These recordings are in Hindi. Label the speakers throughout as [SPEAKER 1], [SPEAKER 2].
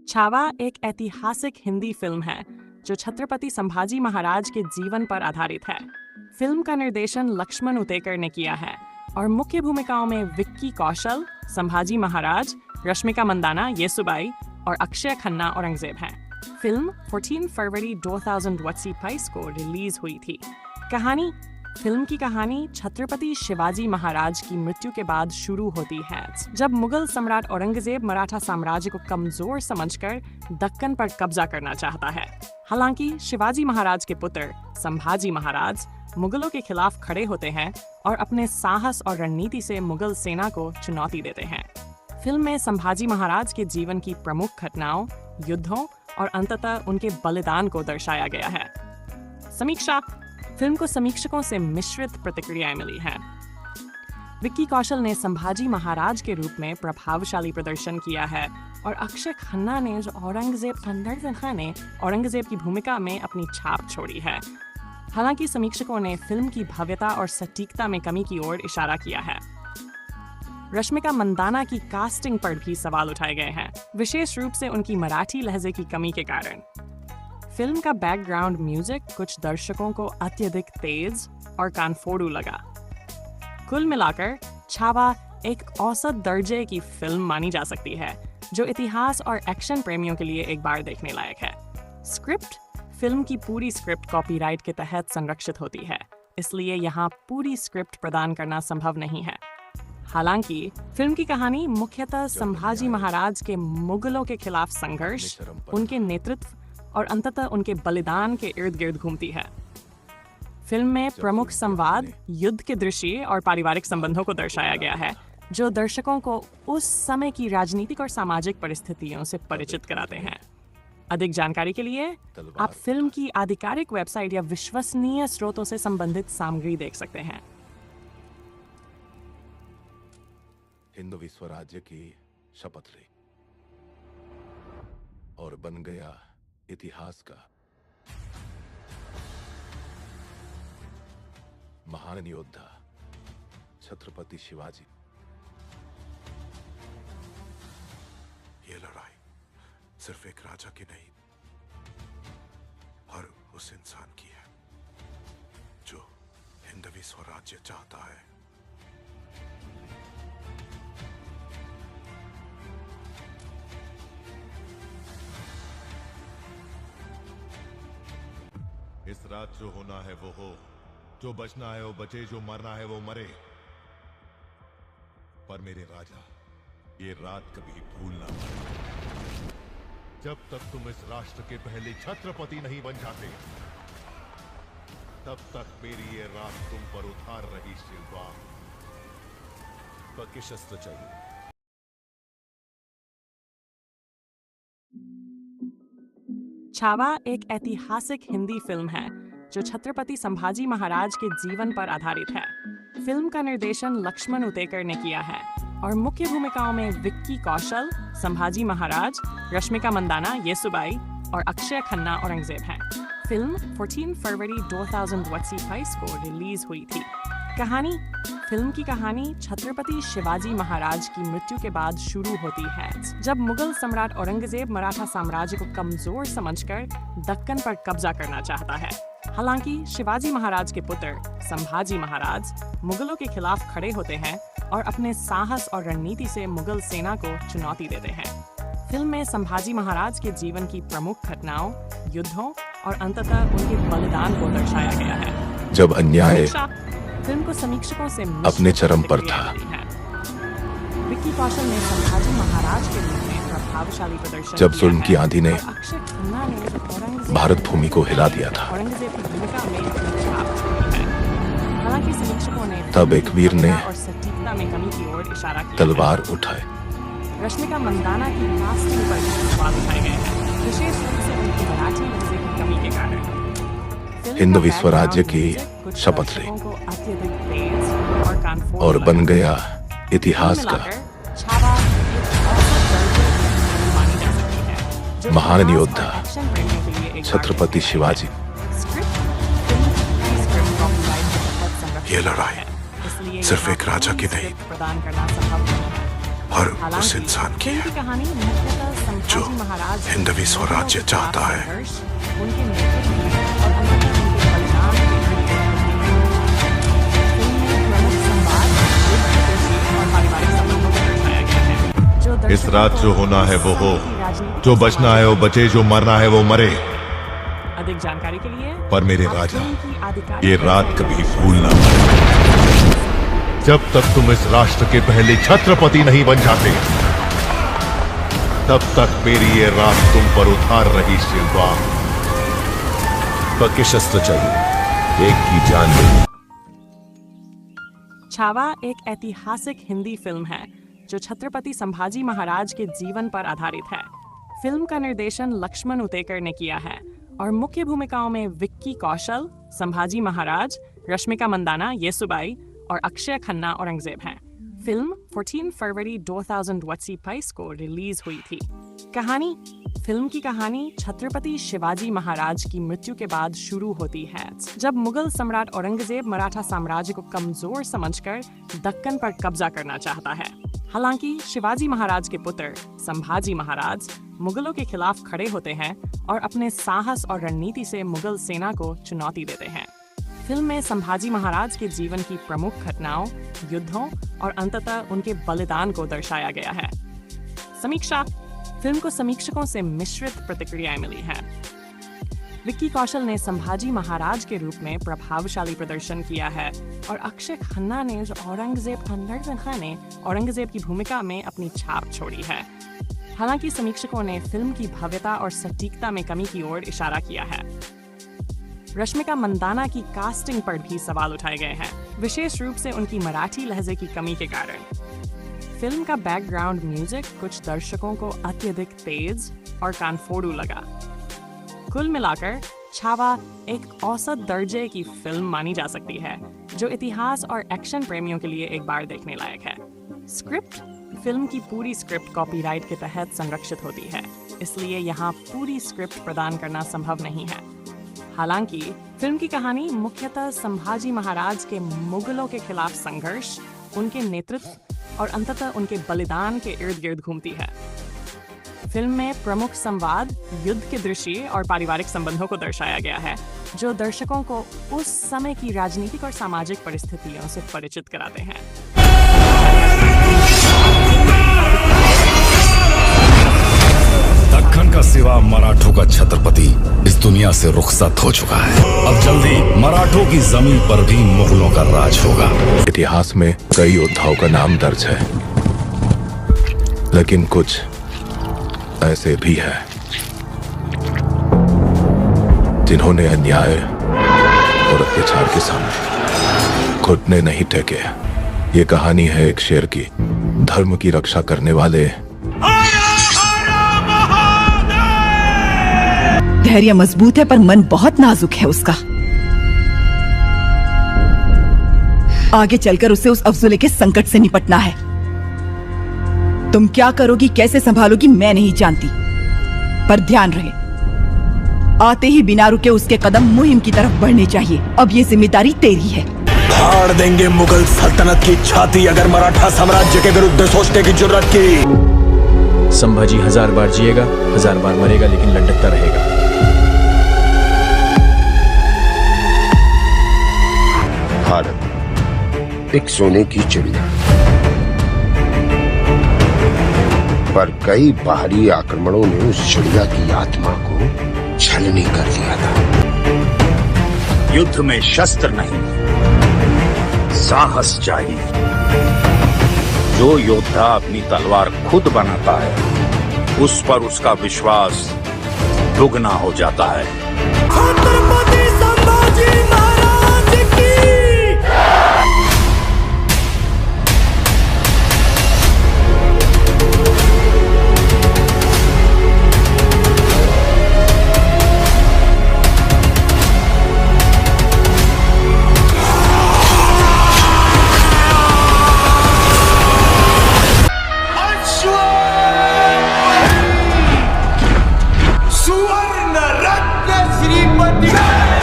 [SPEAKER 1] छावा एक ऐतिहासिक हिंदी फिल्म है जो छत्रपति संभाजी महाराज के जीवन पर आधारित है। फिल्म का निर्देशन लक्ष्मण उतेकर ने किया है और मुख्य भूमिकाओं में विक्की कौशल, संभाजी महाराज, रश्मिका मंदाना, येसुबाई और अक्षय खन्ना औरंगजेब हैं। फिल्म 14 फरवरी 2025 को रिलीज हुई थी। फिल्म की कहानी छत्रपति शिवाजी महाराज की मृत्यु के बाद शुरू होती है, जब मुगल सम्राट औरंगजेब मराठा साम्राज्य को कमजोर समझकर दक्कन पर कब्जा करना चाहता है। हालांकि शिवाजी महाराज के पुत्र संभाजी महाराज मुगलों के खिलाफ खड़े होते हैं और अपने साहस और रणनीति से मुगल सेना को चुनौती देते हैं। फिल्म में संभाजी महाराज के जीवन की प्रमुख घटनाओं, युद्धों और अंततः उनके बलिदान को दर्शाया गया है। समीक्षा: फिल्म को समीक्षकों से मिश्रित प्रतिक्रियाएं मिली हैं। विक्की कौशल ने संभाजी महाराज के रूप में प्रभावशाली प्रदर्शन किया है और अक्षय खन्ना ने औरंगजेब की भूमिका में अपनी छाप छोड़ी है। हालांकि समीक्षकों ने फिल्म की भव्यता और सटीकता में कमी की ओर इशारा किया है। रश्मिका मंदाना की कास्टिंग पर भी सवाल उठाए गए हैं, विशेष रूप से उनकी मराठी लहजे की कमी के कारण। फिल्म का बैकग्राउंड म्यूजिक कुछ दर्शकों को अत्यधिक तेज और कानफोड़ू लगा। कुल मिलाकर छावा एक औसत दर्जे की फिल्म मानी जा सकती है, जो इतिहास और एक्शन प्रेमियों के लिए एक बार देखने लायक है। स्क्रिप्ट: फिल्म की पूरी स्क्रिप्ट कॉपीराइट के तहत संरक्षित होती है, इसलिए यहाँ पूरी स्क्रिप्ट प्रदान करना संभव नहीं है। हालांकि फिल्म की कहानी मुख्यतः संभाजी महाराज के मुगलों के खिलाफ संघर्ष, उनके नेतृत्व और अंततः उनके बलिदान के इर्द गिर्द घूमती है। फिल्म में प्रमुख संवाद, युद्ध के दृश्य और पारिवारिक संबंधों को दर्शाया गया है, जो दर्शकों को उस समय की राजनीतिक और सामाजिक परिस्थितियों से परिचित कराते हैं। अधिक जानकारी के लिए आप फिल्म की आधिकारिक वेबसाइट या विश्वसनीय स्रोतों से संबंधित सामग्री देख सकते हैं।
[SPEAKER 2] हिंदू विश्व राज्य की शपथ ली और बन गया इतिहास का महान योद्धा छत्रपति शिवाजी।
[SPEAKER 3] ये लड़ाई सिर्फ एक राजा की नहीं, हर उस इंसान की है जो हिंदवी स्वराज्य चाहता है।
[SPEAKER 4] इस रात जो होना है वो हो, जो बचना है वो बचे, जो मरना है वो मरे। पर मेरे राजा, ये रात कभी भूलना मत। जब तक तुम इस राष्ट्र के पहले छत्रपति नहीं बन जाते, तब तक मेरी ये रात तुम पर उतार रही शिवा। पक्के शस्त्र चाहिए।
[SPEAKER 1] छावा एक ऐतिहासिक हिंदी फिल्म है जो छत्रपति संभाजी महाराज के जीवन पर आधारित है। फिल्म का निर्देशन लक्ष्मण उतेकर ने किया है और मुख्य भूमिकाओं में विक्की कौशल, संभाजी महाराज, रश्मिका मंदाना, येसुबाई और अक्षय खन्ना औरंगजेब हैं। फिल्म 14 फरवरी 2025 को रिलीज हुई थी। फिल्म की कहानी छत्रपति शिवाजी महाराज की मृत्यु के बाद शुरू होती है, जब मुगल सम्राट औरंगजेब मराठा साम्राज्य को कमजोर समझकर दक्कन पर कब्जा करना चाहता है। हालांकि शिवाजी महाराज के पुत्र संभाजी महाराज मुगलों के खिलाफ खड़े होते हैं और अपने साहस और रणनीति से मुगल सेना को चुनौती देते हैं। फिल्म में संभाजी महाराज के जीवन की प्रमुख घटनाओं, युद्धों और अंततः उनके बलिदान को दर्शाया गया है।
[SPEAKER 2] जब अन्याय
[SPEAKER 1] फिल्म को समीक्षकों से
[SPEAKER 2] अपने चरम पर था,
[SPEAKER 1] विक्की कौशल ने संभाजी महाराज के रूप में प्रभावशाली प्रदर्शन
[SPEAKER 2] जब जुल्म की आंधी ने
[SPEAKER 1] अक्षय खन्ना ने
[SPEAKER 2] भारत भूमि को हिला दिया था,
[SPEAKER 1] औरंगजेब की भूमिका में अपनी छाप छोड़ी है। हालांकि समीक्षकों ने
[SPEAKER 2] तब एक वीर ने
[SPEAKER 1] और सटीकता में कमी की ओर इशारा किया।
[SPEAKER 2] तलवार उठाए।
[SPEAKER 1] रश्मिका मंदाना की कास्टिंग पर भी सवाल उठाए गए हैं, विशेष रूप से उनकी मराठी लहजे की कमी के कारण।
[SPEAKER 2] हिंदू विश्व राज्य की शपथ ली और बन गया इतिहास का महान योद्धा छत्रपति शिवाजी।
[SPEAKER 3] ये लड़ाई सिर्फ एक राजा की नहीं, हर उस इंसान की है
[SPEAKER 1] संभाजी महाराज
[SPEAKER 3] हिंदवी स्वराज्य चाहता है।
[SPEAKER 1] संघर्ष, उनके नेतृत्व और अंततः उनके बलिदान के फिल्म में प्रमुख संवाद, युद्ध के दृश्य और पारिवारिक संबंधों को दर्शाया गया है। जो
[SPEAKER 4] इस रात जो होना है वो हो,
[SPEAKER 1] राजनीति
[SPEAKER 4] जो बचना है वो बचे, जो मरना है वो मरे।
[SPEAKER 1] अधिक जानकारी के लिए
[SPEAKER 4] पर मेरे
[SPEAKER 1] आप
[SPEAKER 4] राजा,
[SPEAKER 1] फिल्म की आधिकारिक
[SPEAKER 4] ये रात
[SPEAKER 1] वेबसाइट
[SPEAKER 4] कभी
[SPEAKER 1] पर
[SPEAKER 4] भूलना मत। जब तक तुम इस राष्ट्र के पहले छत्रपति नहीं बन जाते, तब तक मेरी ये रात तुम पर उतार रही शिल्पा।
[SPEAKER 5] पक्के शस्त्र चाहिए, एक की जान नहीं।
[SPEAKER 1] छावा एक ऐतिहासिक हिंदी फिल्म है जो छत्रपति संभाजी महाराज के जीवन पर आधारित है। फिल्म का निर्देशन लक्ष्मण उतेकर ने किया है और मुख्य भूमिकाओं में विक्की कौशल, संभाजी महाराज, रश्मिका मंदाना, येसुबाई और अक्षय खन्ना औरंगजेब हैं। फिल्म 14 फरवरी 2025 को रिलीज हुई थी। कहानी फिल्म की कहानी छत्रपति शिवाजी महाराज की मृत्यु के बाद शुरू होती है, जब मुगल सम्राट औरंगजेब मराठा साम्राज्य को कमजोर समझकर दक्कन पर कब्जा करना चाहता है। हालांकि शिवाजी महाराज के पुत्र संभाजी महाराज मुगलों के खिलाफ खड़े होते हैं और अपने साहस और रणनीति से मुगल सेना को चुनौती देते हैं। फिल्म में संभाजी महाराज के जीवन की प्रमुख घटनाओं, युद्धों और अंततः उनके बलिदान को दर्शाया गया है। समीक्षा फिल्म को समीक्षकों से मिश्रित प्रतिक्रियाएं मिली हैं। विक्की कौशल ने संभाजी महाराज के रूप में प्रभावशाली प्रदर्शन किया है और अक्षय खन्ना ने जो औरंगजेब का नरसिंहा ने औरंगजेब की भूमिका में अपनी छाप छोड़ी है। हालांकि समीक्षकों ने फिल्म की भव्यता और सटीकता में कमी की ओर इशारा किया है। रश्मिका मंदाना की कास्टिंग पर भी सवाल उठाए गए हैं, विशेष रूप से उनकी मराठी लहजे की कमी के कारण। फिल्म का बैकग्राउंड म्यूजिक कुछ दर्शकों को अत्यधिक तेज और कानफोड़ू लगा। कुल मिलाकर छावा एक औसत दर्जे की फिल्म मानी जा सकती है, जो इतिहास और एक्शन प्रेमियों के लिए एक बार देखने लायक है। स्क्रिप्ट फिल्म की पूरी स्क्रिप्ट कॉपीराइट के तहत संरक्षित होती है, इसलिए यहाँ पूरी स्क्रिप्ट प्रदान करना संभव नहीं है। हालांकि फिल्म की कहानी मुख्यतः संभाजी महाराज के मुगलों के खिलाफ संघर्ष, उनके नेतृत्व और अंततः उनके बलिदान के इर्द गिर्द घूमती है। फिल्म में प्रमुख संवाद, युद्ध के दृश्य और पारिवारिक संबंधों को दर्शाया गया है, जो दर्शकों को उस समय की राजनीतिक और सामाजिक परिस्थितियों से परिचित कराते हैं।
[SPEAKER 6] दक्कन का सिवा मराठों का छत्रपति इस दुनिया से रुखसत हो चुका है। अब जल्दी मराठों की जमीन पर भी मुगलों का राज होगा।
[SPEAKER 2] इतिहास में कई योद्धाओं का नाम दर्ज है, लेकिन कुछ ऐसे भी हैं जिन्होंने अन्याय और अत्याचार के सामने घुटने नहीं टेके। ये कहानी है एक शेर की, धर्म की रक्षा करने वाले।
[SPEAKER 7] धैर्य मजबूत है पर मन बहुत नाजुक है उसका। आगे चलकर उसे उस अफजुले के संकट से निपटना है। तुम क्या करोगी, कैसे संभालोगी मैं नहीं जानती, पर ध्यान रहे आते ही बिना रुके उसके कदम मुहिम की तरफ बढ़ने चाहिए। अब ये जिम्मेदारी तेरी है।
[SPEAKER 6] फाड़ देंगे मुगल सल्तनत की छाती अगर मराठा साम्राज्य के विरुद्ध सोचने की जुर्रत की।
[SPEAKER 5] संभाजी 1000 बार जिएगा, 1000 बार मरेगा, लेकिन लटकता रहेगा।
[SPEAKER 8] भारत एक सोने की चिड़िया, पर कई बाहरी आक्रमणों ने उस चिड़िया की आत्मा को छलनी कर दिया था।
[SPEAKER 9] युद्ध में शस्त्र नहीं, साहस चाहिए। जो योद्धा अपनी तलवार खुद बनाता है, उस पर उसका विश्वास दुगना हो जाता है।
[SPEAKER 6] छत्रपति संभाजी महाराज की।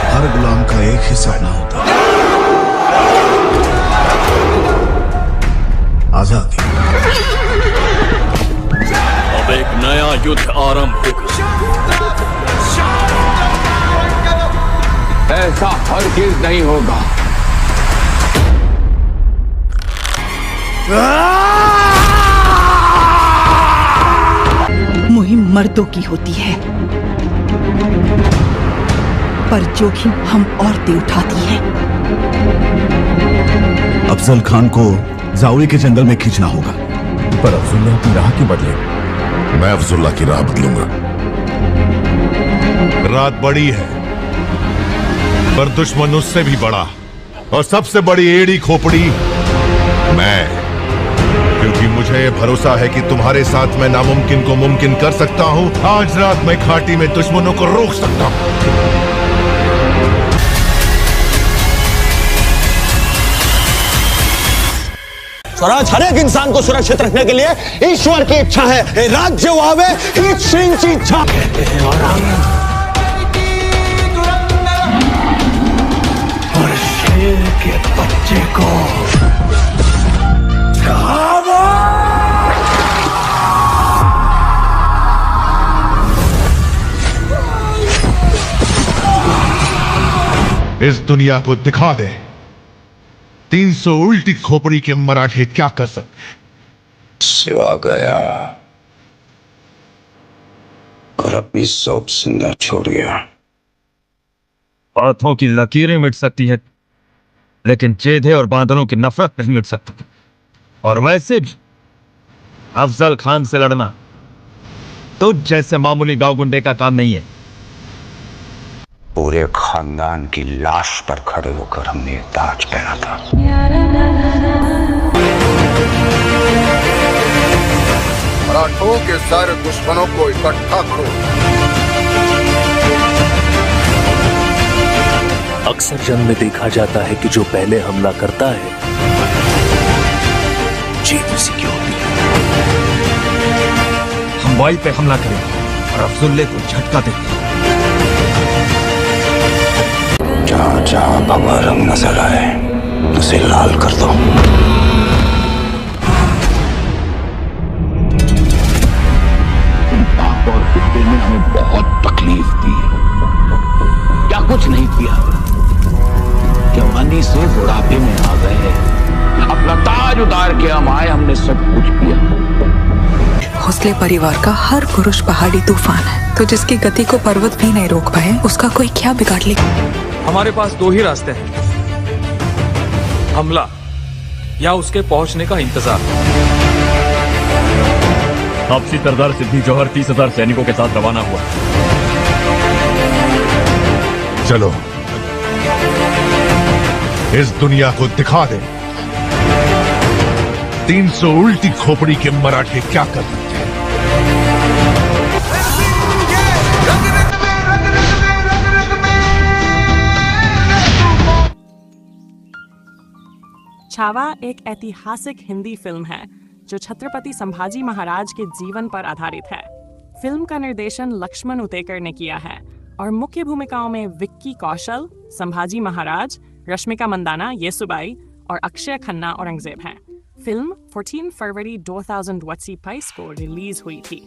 [SPEAKER 4] हर गुलाम का एक
[SPEAKER 5] नया युद्ध आरंभ होगा।
[SPEAKER 9] ऐसा हरगिज नहीं होगा।
[SPEAKER 7] मुहिम मर्दों की होती है, पर जोखिम हम औरतें उठाती हैं।
[SPEAKER 6] अफजल खान को जावरी के जंगल में खींचना होगा, पर अब्दुल्ला की राह क्यों बदले?
[SPEAKER 3] मैं अफजुल्ला की राह बदलूंगा।
[SPEAKER 4] रात बड़ी है, पर दुश्मन उससे भी बड़ा, और सबसे बड़ी एड़ी खोपड़ी मैं। क्योंकि मुझे भरोसा है कि तुम्हारे साथ मैं नामुमकिन को मुमकिन कर सकता हूं। आज रात मैं घाटी में दुश्मनों को रोक सकता हूं।
[SPEAKER 10] स्वराज हर एक इंसान को सुरक्षित रखने के लिए ईश्वर की इच्छा है। राज्य वावे हित श्रीं की इच्छा। और शेर के बच्चे को
[SPEAKER 4] इस दुनिया को दिखा दे 300 उल्टी खोपड़ी के मराठे क्या कर सकते।
[SPEAKER 8] सिवा गया और अपनी सौंप से न छोड़ गया।
[SPEAKER 5] हाथों की लकीरें मिट सकती है, लेकिन चेधे और बांदरों की नफरत नहीं मिट सकती। और वैसे भी अफजल खान से लड़ना तो जैसे मामूली गांव गुंडे का काम नहीं है।
[SPEAKER 8] पूरे खानदान की लाश पर खड़े होकर हमने ताज पहना था।
[SPEAKER 3] मराठों के सारे दुश्मनों को इकट्ठा करो।
[SPEAKER 11] अक्सर जंग में देखा जाता है कि जो पहले हमला करता है जीत उसी की होती है।
[SPEAKER 5] हम वाई पे हमला करें और अफजुल्ले को झटका देंगे।
[SPEAKER 8] जहां जहां भगवा रंग नजर आए उसे लाल कर दो।
[SPEAKER 9] और पिता ने हमें बहुत तकलीफ दी। क्या कुछ नहीं किया, जवानी से बुढ़ापे में आ गए। अपना ताज उतार के हम आए, हमने सब कुछ किया।
[SPEAKER 12] भोसले परिवार का हर पुरुष पहाड़ी तूफान है, तो जिसकी गति को पर्वत भी नहीं रोक पाए, उसका कोई क्या बिगाड़ ले।
[SPEAKER 5] हमारे पास दो ही रास्ते हैं, हमला या उसके पहुंचने का इंतजार। आपसी सरदार सिद्धि जौहर 30,000 सैनिकों के साथ रवाना हुआ।
[SPEAKER 4] चलो इस दुनिया को दिखा दे 300 उल्टी खोपड़ी के मराठे क्या कर सकते हैं।
[SPEAKER 1] छावा एक ऐतिहासिक हिंदी फिल्म है जो छत्रपति संभाजी महाराज के जीवन पर आधारित है। फिल्म का निर्देशन लक्ष्मण उतेकर ने किया है और मुख्य भूमिकाओं में विक्की कौशल, संभाजी महाराज, रश्मिका मंदाना, येसुबाई और अक्षय खन्ना औरंगजेब हैं। फिल्म 14 फरवरी 2022 को रिलीज हुई थी।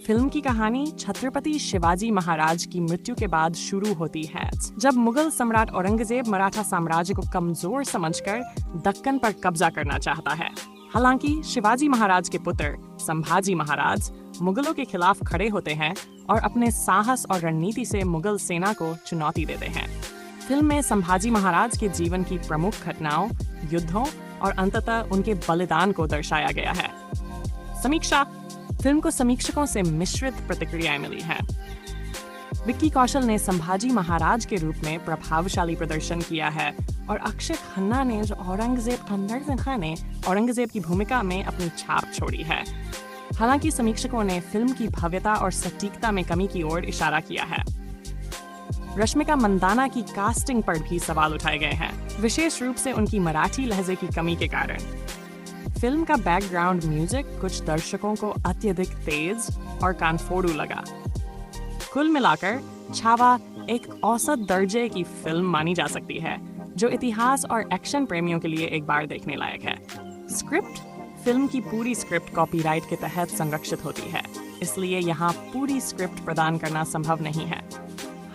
[SPEAKER 1] फिल्म की कहानी छत्रपति शिवाजी महाराज की मृत्यु के बाद शुरू होती है, जब मुगल सम्राट औरंगजेब मराठा साम्राज्य को कमजोर समझकर दक्कन पर कब्जा करना चाहता है। हालांकि शिवाजी महाराज के पुत्र संभाजी महाराज मुगलों के खिलाफ खड़े होते हैं और अपने साहस और रणनीति से मुगल सेना को चुनौती देते हैं। फिल्म में संभाजी महाराज के जीवन की प्रमुख घटनाओं, युद्धों और अंततः उनके बलिदान को दर्शाया गया है। समीक्षा: फिल्म को समीक्षकों से मिश्रित प्रतिक्रियाएं मिली हैं। विक्की कौशल ने संभाजी महाराज के रूप में प्रभावशाली प्रदर्शन किया है और अक्षय खन्ना ने जो औरंगजेब की भूमिका में अपनी छाप छोड़ी है। हालांकि समीक्षकों ने फिल्म की भव्यता और सटीकता में कमी की ओर इशारा किया है। रश्मिका मंदाना की कास्टिंग पर भी सवाल उठाए गए हैं, विशेष रूप से उनकी मराठी लहजे की कमी के कारण। फिल्म का बैकग्राउंड म्यूजिक कुछ दर्शकों को अत्यधिक तेज और कानफोड़ू लगा। कुल मिलाकर छावा एक औसत दर्जे की फिल्म मानी जा सकती है, जो इतिहास और एक्शन प्रेमियों के लिए एक बार देखने लायक है। स्क्रिप्ट, फिल्म की पूरी स्क्रिप्ट कॉपीराइट के तहत संरक्षित होती है, इसलिए यहाँ पूरी स्क्रिप्ट प्रदान करना संभव नहीं है।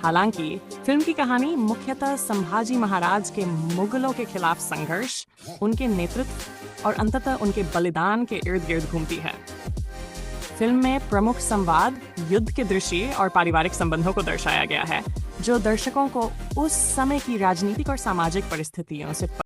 [SPEAKER 1] हालांकि फिल्म की कहानी मुख्यतः संभाजी महाराज के मुगलों के खिलाफ संघर्ष, उनके नेतृत्व और अंततः उनके बलिदान के इर्द गिर्द घूमती है। फिल्म में प्रमुख संवाद, युद्ध के दृश्य और पारिवारिक संबंधों को दर्शाया गया है, जो दर्शकों को उस समय की राजनीतिक और सामाजिक परिस्थितियों से